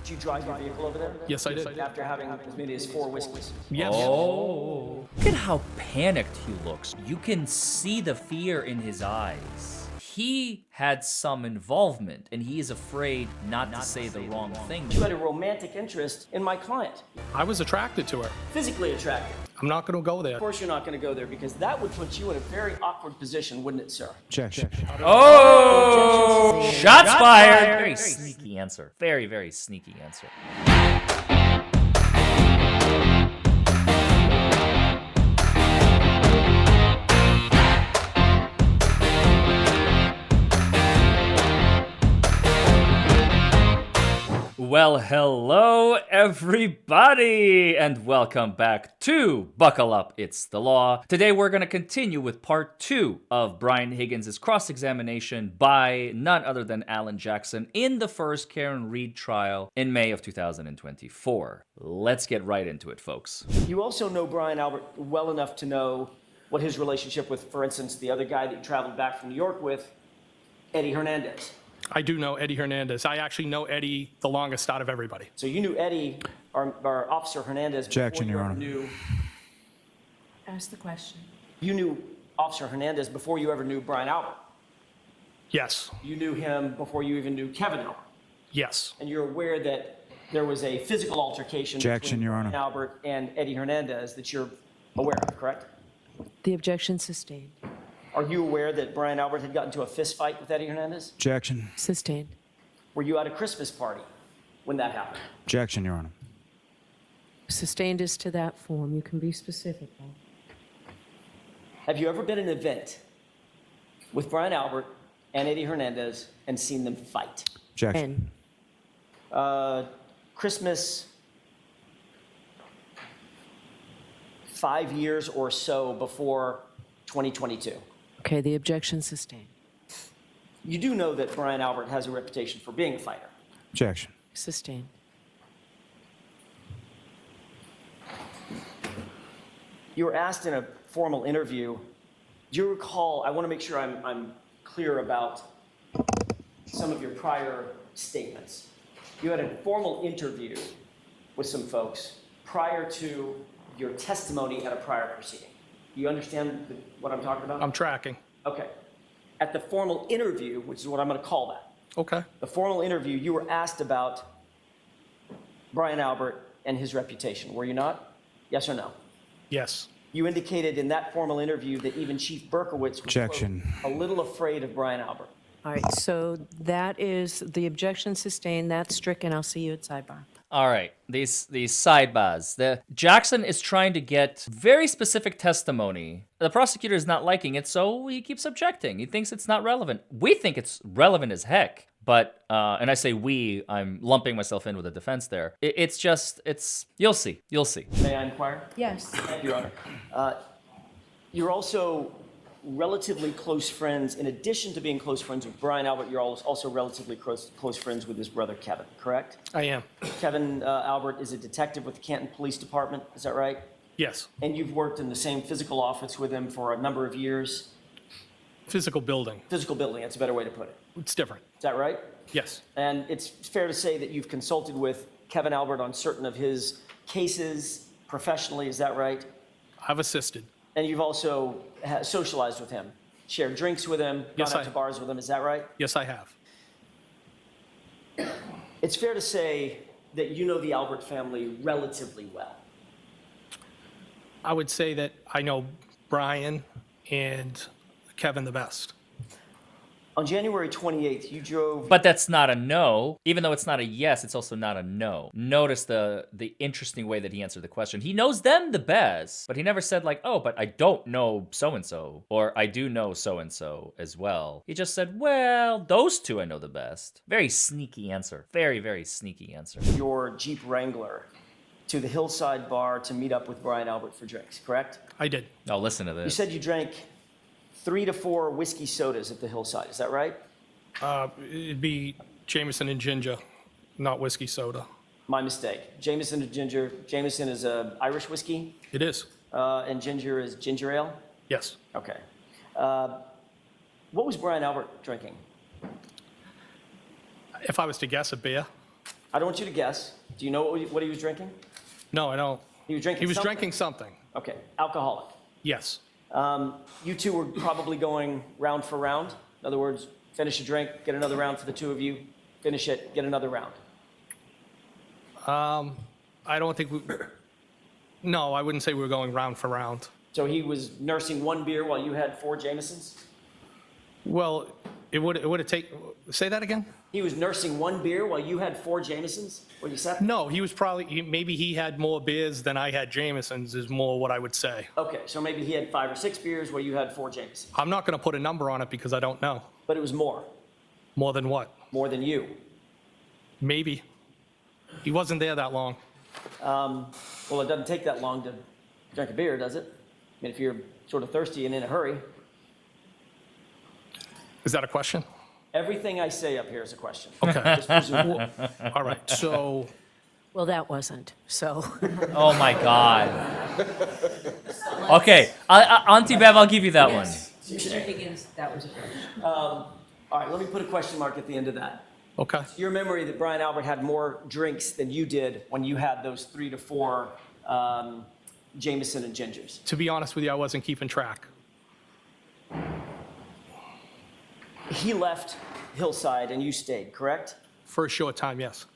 Did you drive your vehicle over there? Yes, I did. After having as many as 4 whiskeys? Yes. Oh. Look at how panicked he looks. You can see the fear in his eyes. He had some involvement, and he is afraid not to say the wrong thing. You had a romantic interest in my client. I was attracted to her. Physically attracted. I'm not going to go there. Of course you're not going to go there because that would put you in a very awkward position, wouldn't it, sir? Objection. Oh! Shots fired! Very sneaky answer. Very, very sneaky answer. Well, hello everybody, and welcome back to Buckle Up, It's the Law. Today we're going to continue with part 2 of Bryan Higgins' cross-examination by none other than Alan Jackson in the first Karen Reed trial in May of 2024. Let's get right into it, folks. You also know Bryan Albert well enough to know what his relationship with, for instance, the other guy that you traveled back from New York with, Eddie Hernandez. I do know Eddie Hernandez. I actually know Eddie the longest out of everybody. So you knew Eddie, or Officer Hernandez, Objection, before you Your ever Honor. knew... Ask the question. You knew Officer Hernandez before you ever knew Bryan Albert. Yes. You knew him before you even knew Kevin Albert. Yes. And you're aware that there was a physical altercation Objection, between Your Bryan Honor. Albert and Eddie Hernandez that you're aware of, correct? The objection sustained. Are you aware that Bryan Albert had gotten into a fist fight with Eddie Hernandez? Objection. Sustained. Were you at a Christmas party when that happened? Objection, Your Honor. Sustained is to that form. You can be specific, though. Have you ever been at an event with Bryan Albert and Eddie Hernandez and seen them fight? Objection. Christmas 5 years or so before 2022. Okay, the objection sustained. You do know that Bryan Albert has a reputation for being a fighter. Objection. Sustained. You were asked in a formal interview, do you recall, I want to make sure I'm clear about some of your prior statements. You had a formal interview with some folks prior to your testimony at a prior proceeding. Do you understand what I'm talking about? I'm tracking. Okay. At the formal interview, which is what I'm going to call that, Okay. the formal interview, you were asked about Bryan Albert and his reputation, were you not? Yes or no? Yes. You indicated in that formal interview that even Chief Berkowitz was Objection. quote, a little afraid of Bryan Albert. All right, so that is the objection sustained. That's stricken. I'll see you at sidebar. All right, these sidebars. Jackson is trying to get very specific testimony. The prosecutor is not liking it, so he keeps objecting. He thinks it's not relevant. We think it's relevant as heck. But, and I say we, I'm lumping myself in with the defense there. It's you'll see. May I inquire? Yes. Thank you, Your Honor. You're also relatively close friends. In addition to being close friends with Bryan Albert, you're also relatively close friends with his brother, Kevin, correct? I am. Kevin Albert is a detective with the Canton Police Department, is that right? Yes. And you've worked in the same physical office with him for a number of years. Physical building. Physical building, that's a better way to put it. It's different. Is that right? Yes. And it's fair to say that you've consulted with Kevin Albert on certain of his cases professionally, is that right? I've assisted. And you've also socialized with him, shared drinks with him, Yes, gone out to bars with him, is that right? Yes, I have. It's fair to say that you know the Albert family relatively well. I would say that I know Bryan and Kevin the best. On January 28th, you drove... But that's not a no. Even though it's not a yes, it's also not a no. Notice the interesting way that he answered the question. He knows them the best, but he never said like, oh, but I don't know so-and-so, or I do know so-and-so as well. He just said, well, those two I know the best. Very sneaky answer. Very, very sneaky answer. your Jeep Wrangler to the Hillside Bar to meet up with Bryan Albert for drinks, correct? I did. Oh, listen to You this. said you drank 3 to 4 whiskey sodas at the Hillside, is that right? It'd be Jameson and ginger, not whiskey soda. My mistake. Jameson and ginger. Jameson is Irish whiskey, It is. and ginger is ginger ale? Yes. Okay. What was Bryan Albert drinking? If I was to guess, a beer. I don't want you to guess. Do you know what he was drinking? No, I don't. He was drinking He was something? drinking something. Okay, alcoholic. Yes. You two were probably going round for round. In other words, finish a drink, get another round for the two of you, finish it, get another round. I don't think we. No, I wouldn't say we were going round for round. So he was nursing one beer while you had 4 Jamesons? Well, it would have taken. Say that again? He was nursing one beer while you had 4 Jamesons? What you said? No, he was probably. Maybe he had more beers than I had Jamesons, is more what I would say. Okay, so maybe he had 5 or 6 beers while you had 4 Jamesons. I'm not going to put a number on it because I don't know. But it was more. More than what? More than you. Maybe. He wasn't there that long. Well, it doesn't take that long to drink a beer, does it? I mean, if you're sort of thirsty and in a hurry. Is that a question? Everything I say up here is a question. Okay. Just presume it. All right. So, Well, that wasn't, so. Oh my God. Okay, Auntie Bev, I'll give you that one. Mr. Higgins, that was a question. All right, let me put a question mark at the end of that. okay. Your memory that Bryan Albert had more drinks than you did when you had those 3 to 4 Jameson and Gingers. To be honest with you, I wasn't keeping track. He left Hillside and you stayed, correct? For a short time, yes.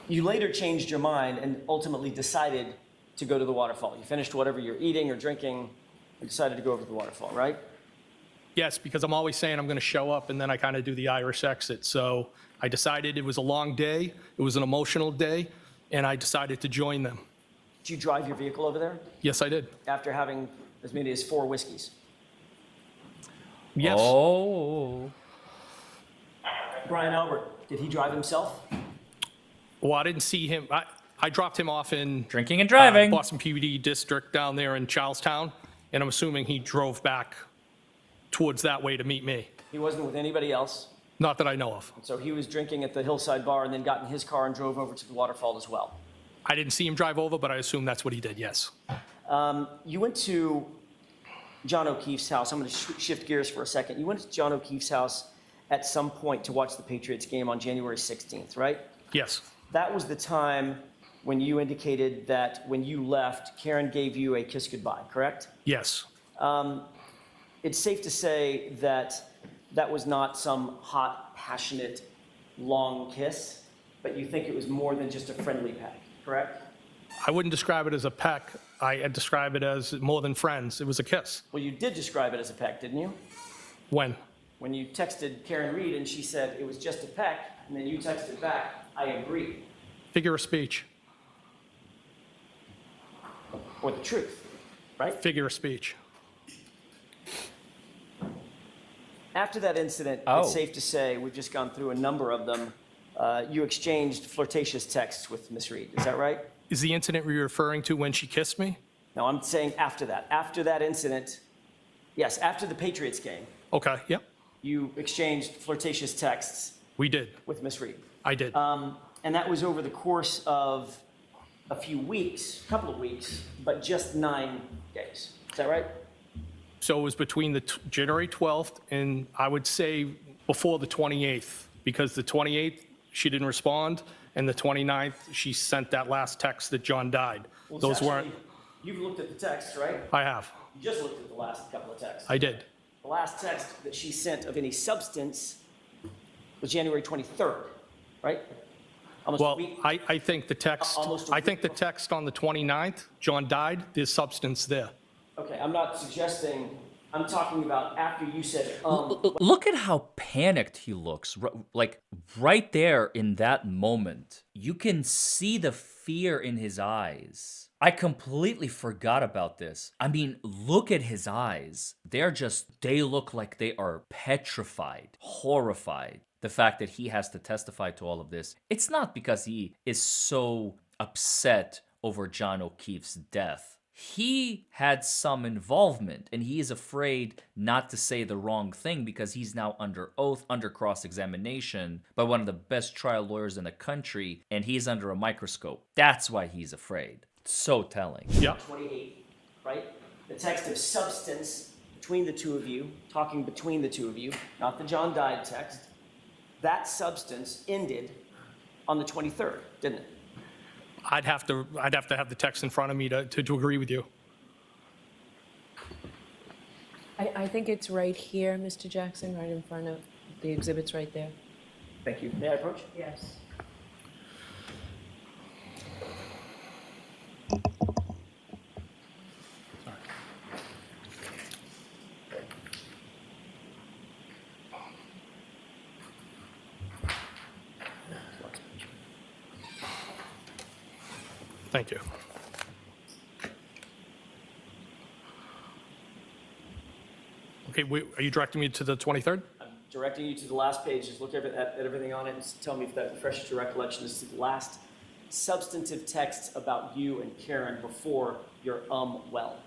You later changed your mind and ultimately decided to go to the waterfall. You finished whatever you're eating or drinking and decided to go over to the waterfall, right? Yes, because I'm always saying I'm going to show up, and then I kind of do the Irish exit. So I decided it was a long day, it was an emotional day, and I decided to join them. Did you drive your vehicle over there Yes, I did. after having as many as 4 whiskeys? Yes. Oh. Bryan Albert, did he drive himself? Well, I didn't see him. I dropped him off in Drinking and driving. Boston PVD district down there in Charlestown, and I'm assuming he drove back towards that way to meet me. He wasn't with anybody else. Not that I know of. So he was drinking at the Hillside Bar and then got in his car and drove over to the waterfall as well. I didn't see him drive over, but I assume that's what he did, yes. You went to John O'Keefe's house. I'm going to shift gears for a second. You went to John O'Keefe's house at some point to watch the Patriots game on January 16th, right? Yes. That was the time when you indicated that when you left, Karen gave you a kiss goodbye, correct? Yes. It's safe to say that that was not some hot, passionate, long kiss, but you think it was more than just a friendly peck, correct? I wouldn't describe it as a peck. I'd describe it as more than friends. It was a kiss. Well, you did describe it as a peck, didn't you? When? When you texted Karen Reed and she said it was just a peck, and then you texted back, I agree, Figure of speech. or the truth, right? Figure of speech. After that incident, Oh. it's safe to say, we've just gone through a number of them, you exchanged flirtatious texts with Miss Reed, is that right? Is the incident you're referring to when she kissed me? No, I'm saying after that. After that incident, yes, after the Patriots game, Okay, yep. you exchanged flirtatious texts We did. with Miss Reed. I did. And that was over the course of a few weeks, a couple of weeks, but just 9 days. Is that right? So it was between the January 12th and I would say before the 28th, because the 28th, she didn't respond, and the 29th, she sent that last text that John died. Well, it's Those actually- weren't, You've looked at the text, right? I have. You just looked at the last couple of texts. I did. The last text that she sent of any substance was January 23rd, right? Almost a Well, week. I think the text, Almost a I think the week. text on the 29th, John died, there's substance there. Okay, I'm not suggesting, I'm talking about after you said, Look at how panicked he looks. Like right there in that moment, you can see the fear in his eyes. I completely forgot about this. I mean, look at his eyes. They look like they are petrified, horrified. The fact that he has to testify to all of this, it's not because he is so upset over John O'Keefe's death. He had some involvement and he is afraid not to say the wrong thing because he's now under oath, under cross-examination by one of the best trial lawyers in the country, and he's under a microscope. That's why he's afraid. So telling. Yep. 28, right? The text of substance between the two of you, talking between the two of you, not the John died text, that substance ended on the 23rd, didn't it? I'd have to have the text in front of me to agree with you. I think it's right here, Mr. Jackson, right in front of the exhibits right there. Thank you. May I approach? Yes. Thank you. Okay, are you directing me to the 23rd? I'm directing you to the last page. Just look at everything on it and tell me if that refreshes your recollection. This is the last substantive text about you and Karen before your well.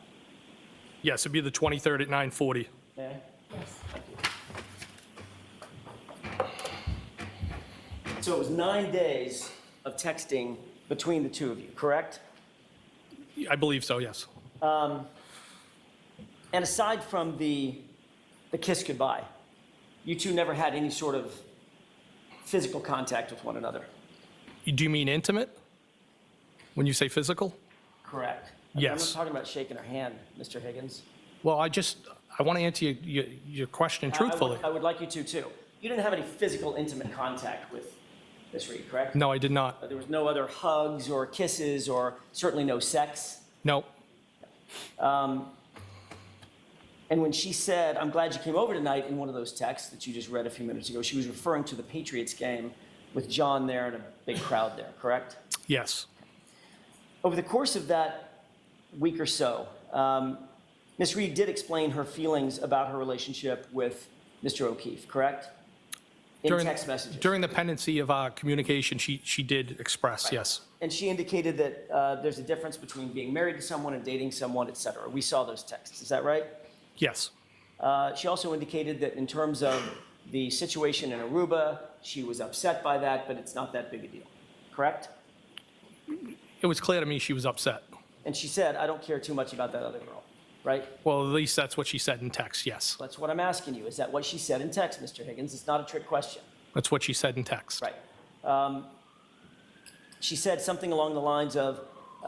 Yes, it'd be the 23rd at 9:40. May I? Yes. Thank you. So it was 9 days of texting between the two of you, correct? I believe so, yes. And aside from the kiss goodbye, you two never had any sort of physical contact with one another, Do you mean intimate? When you say physical? correct? Yes. I'm not talking about shaking her hand, Mr. Higgins. Well, I want to answer your question truthfully. I would like you to, too. You didn't have any physical, intimate contact with Miss Reed, correct? No, I did not. There was no other hugs or kisses or certainly no sex. No. And when she said, "I'm glad you came over tonight," in one of those texts that you just read a few minutes ago, she was referring to the Patriots game with John there and a big crowd there, correct? Yes. Over the course of that week or so, Ms. Reed did explain her feelings about her relationship with Mr. O'Keefe, correct? In text messages. During the pendency of our communication, she did express, yes. And she indicated that there's a difference between being married to someone and dating someone, et cetera. We saw those texts. Is that right? Yes. She also indicated that in terms of the situation in Aruba, she was upset by that, but it's not that big a deal. Correct? It was clear to me she was upset. And she said, "I don't care too much about that other girl." Right? Well, at least that's what she said in text, yes. That's what I'm asking you. Is that what she said in text, Mr. Higgins? It's not a trick question. That's what she said in text. Right. She said something along the lines of,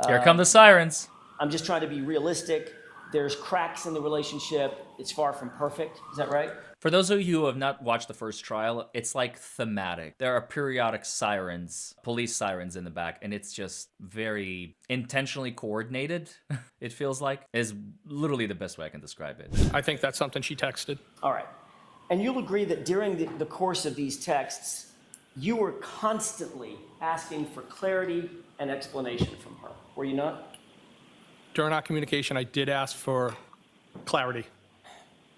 Here come the sirens. "I'm just trying to be realistic. There's cracks in the relationship. It's far from perfect." Is that right? For those of you who have not watched the first trial, it's like thematic. There are periodic sirens, police sirens in the back, and it's just very intentionally coordinated, it feels like, is literally the best way I can describe it. I think that's something she texted. All right. And you'll agree that during the course of these texts, you were constantly asking for clarity and explanation from her, were you not? During our communication, I did ask for clarity.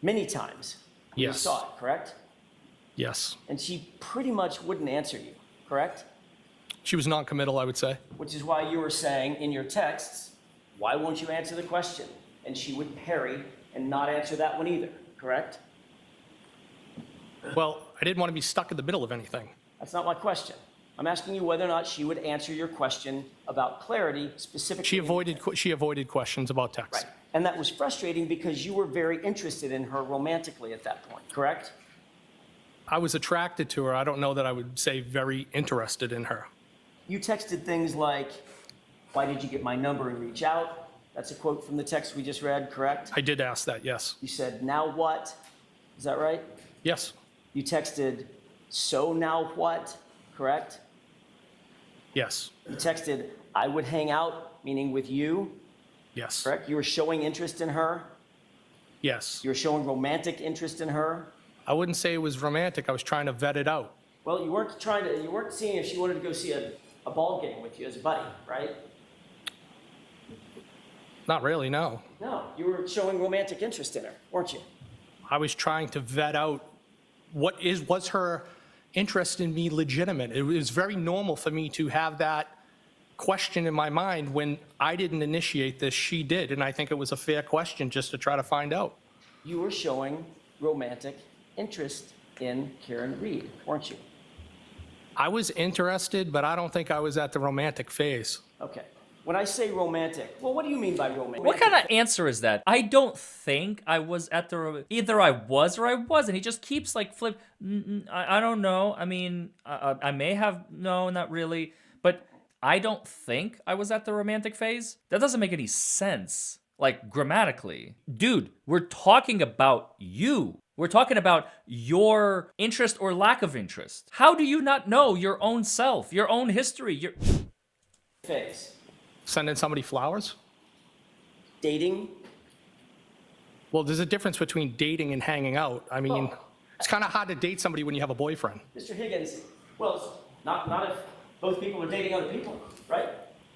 Many times. You Yes. saw it, correct? Yes. And she pretty much wouldn't answer you, correct? She was non-committal, I would say. Which is why you were saying in your texts, "Why won't you answer the question?" And she would parry and not answer that one either, correct? Well, I didn't want to be stuck in the middle of anything. That's not my question. I'm asking you whether or not she would answer your question about clarity specifically. She avoided questions about text. Right. And that was frustrating because you were very interested in her romantically at that point, correct? I was attracted to her. I don't know that I would say very interested in her. You texted things like, "Why did you get my number and reach out?" That's a quote from the text we just read, correct? I did ask that, yes. You said, "Now what?" Is that right? Yes. You texted, "So now what?" Correct? Yes. You texted, "I would hang out," meaning with you, Yes. correct? You were showing interest in her. Yes. You were showing romantic interest in her. I wouldn't say it was romantic. I was trying to vet it out. Well, you weren't seeing if she wanted to go see a ball game with you as a buddy, right? Not really, no. No, you were showing romantic interest in her, weren't you? I was trying to vet out was her interest in me legitimate? It was very normal for me to have that question in my mind when I didn't initiate this, she did. And I think it was a fair question just to try to find out. You were showing romantic interest in Karen Reed, weren't you? I was interested, but I don't think I was at the romantic phase. Okay. When I say romantic, well, what do you mean by romantic? What kind of answer is that? I don't think I was at the. Either I was or I wasn't. He just keeps like flip. I don't know. I mean, I may have. No, not really. But I don't think I was at the romantic phase. That doesn't make any sense. Like grammatically. Dude, we're talking about you. We're talking about your interest or lack of interest. How do you not know your own self, your own history? phase? Sending somebody flowers? Dating? Well, there's a difference between dating and hanging out. I mean, Well- it's kind of hard to date somebody when you have a boyfriend. Mr. Higgins, well, it's not if both people are dating other people, right?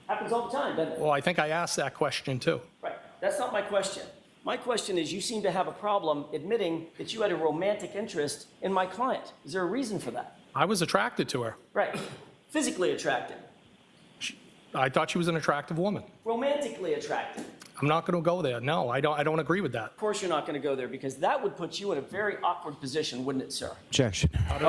Happens all the time, doesn't it? Well, I think I asked that question too. Right. That's not my question. My question is, you seem to have a problem admitting that you had a romantic interest in my client. Is there a reason for that? I was attracted to her. Right. Physically attracted. I thought she was an attractive woman. Romantically attracted. I'm not going to go there. No, I don't agree with that. Of course you're not going to go there because that would put you in a very awkward position, wouldn't it, sir? Objection. The objection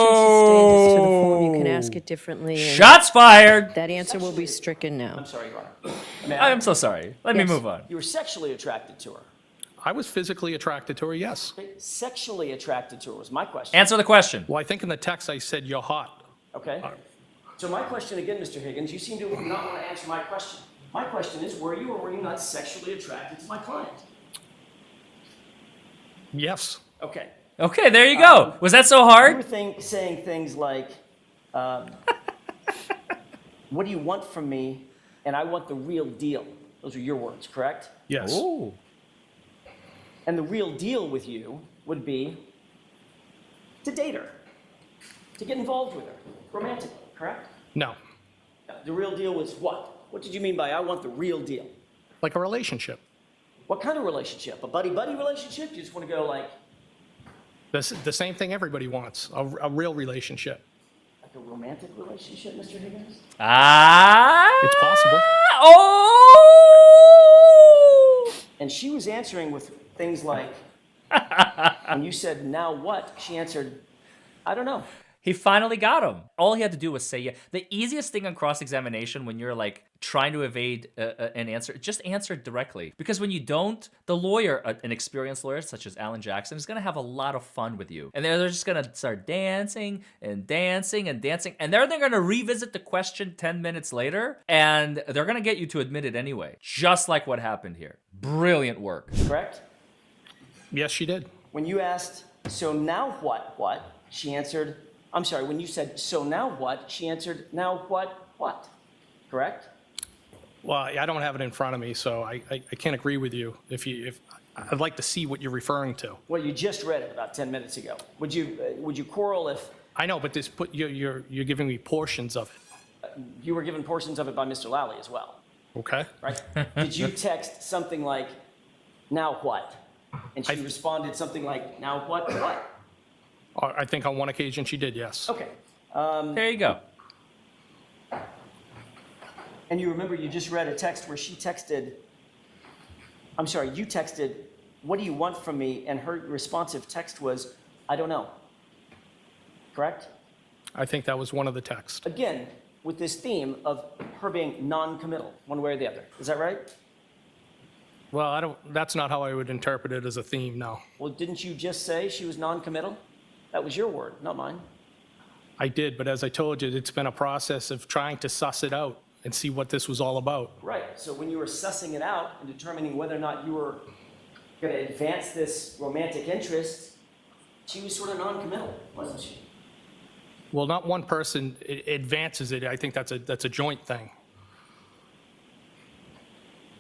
sustained is to the form. You can ask it differently. And Shots fired. that answer will be stricken now. I'm sorry, Your Honor. May I- I'm so sorry. Let me Yes. move on. You were sexually attracted to her. I was physically attracted to her, yes. Okay? Sexually attracted to her was my question. Answer the question. Well, I think in the text I said you're hot. Okay? So my question again, Mr. Higgins, you seem to not want to answer my question. My question is, were you or were you not sexually attracted to my client? Yes. Okay. Okay, there you go. Was that so You were hard? saying things like, what do you want from me? And I want the real deal. Those are your words, correct? Yes. Ooh. And the real deal with you would be to date her, to get involved with her, romantically, correct? No. The real deal was what? What did you mean by I want the real deal? Like a relationship. What kind of relationship? A buddy-buddy relationship? You just want to go like The same thing everybody wants, a real relationship. a romantic relationship, Mr. Higgins? Ah. It's possible. Oh. And she was answering with things like, when you said, now what? She answered, I don't know. He finally got him. All he had to do was say yeah. The easiest thing on cross-examination when you're like trying to evade an answer, just answer directly. Because when you don't, the lawyer, an experienced lawyer such as Alan Jackson, is going to have a lot of fun with you. And they're just going to start dancing and dancing and dancing. And then they're going to revisit the question 10 minutes later. And they're going to get you to admit it anyway. Just like what happened here. Brilliant work. Correct? Yes, she did. When you asked, so now what? She answered, I'm sorry, when you said, so now what? She answered, now what? Correct? Well, I don't have it in front of me, so I can't agree with you. If I'd like to see what you're referring to. Well, you just read it about 10 minutes ago. Would you quarrel if I know, but you're giving me portions of it. you were given portions of it by Mr. Lally as well, Okay. right? Did you text something like, now what? And she responded something like, now what? I think on one occasion she did. Yes. Okay. There you go. And you remember you just read a text where she texted, I'm sorry, you texted, what do you want from me? And her responsive text was, I don't know. Correct? I think that was one of the texts. Again, with this theme of her being non-committal, one way or the other. Is that right? Well, that's not how I would interpret it as a theme. No. Well, didn't you just say she was non-committal? That was your word, not mine. I did, but as I told you, it's been a process of trying to suss it out and see what this was all about. Right. So when you were sussing it out and determining whether or not you were going to advance this romantic interest, she was sort of non-committal, wasn't she? Well, not one person advances it. I think that's a joint thing.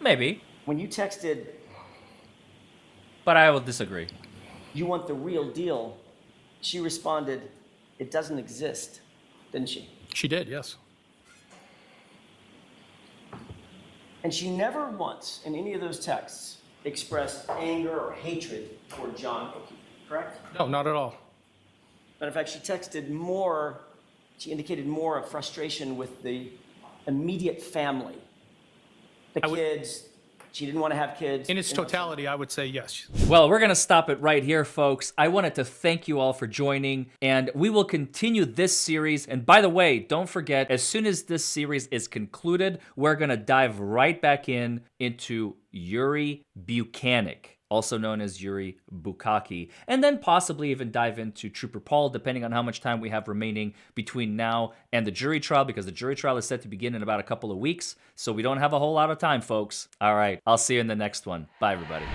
Maybe. When you texted, But I will disagree. you want the real deal, she responded, it doesn't exist, didn't she? She did, yes. And she never once in any of those texts expressed anger or hatred toward John O'Keefe, correct? No, not at all. Matter of fact, she indicated more of frustration with the immediate family, the I would- kids, She didn't want to have kids. In its you know, totality, I would say yes. Well, we're going to stop it right here, folks. I wanted to thank you all for joining, and we will continue this series. And by the way, don't forget, as soon as this series is concluded, we're going to dive right back into Yuri Buchanan, also known as Yuri Bukaki, and then possibly even dive into Trooper Paul, depending on how much time we have remaining between now and the jury trial, because the jury trial is set to begin in about a couple of weeks, so we don't have a whole lot of time, folks. All right, I'll see you in the next one. Bye, everybody.